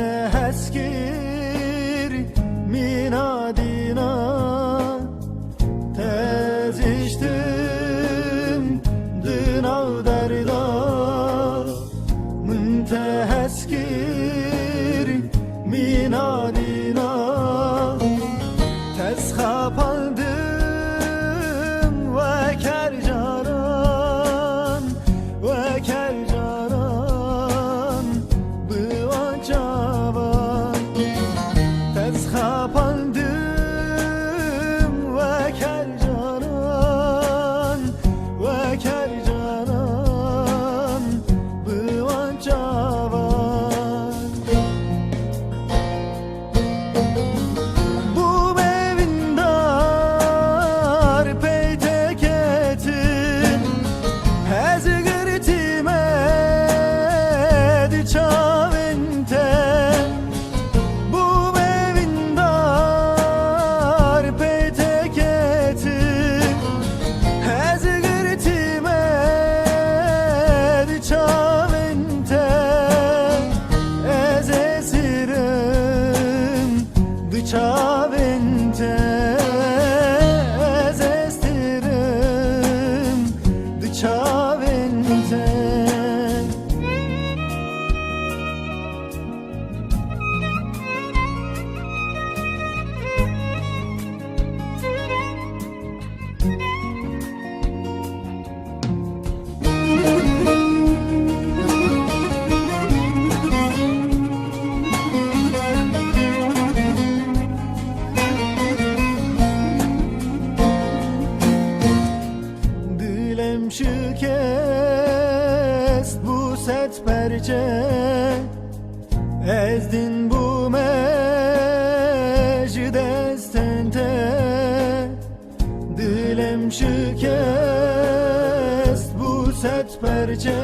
تهسكر من عدنا تزشتم دنا دردا من تهسكر من عدنا تسخapaldım ve kercaran ve kercaran bu acaban tezhapaldım ve kercaran ve kercaran bu acaban bu mevindar peyteketin hezgirtime çavente bu mevindar peyteketi hezgirtime çavente ezesirim çavente ezestirim çavente Dilem şikest bu set perçe ezdin bu mecdestente Dilem şikest bu set perçe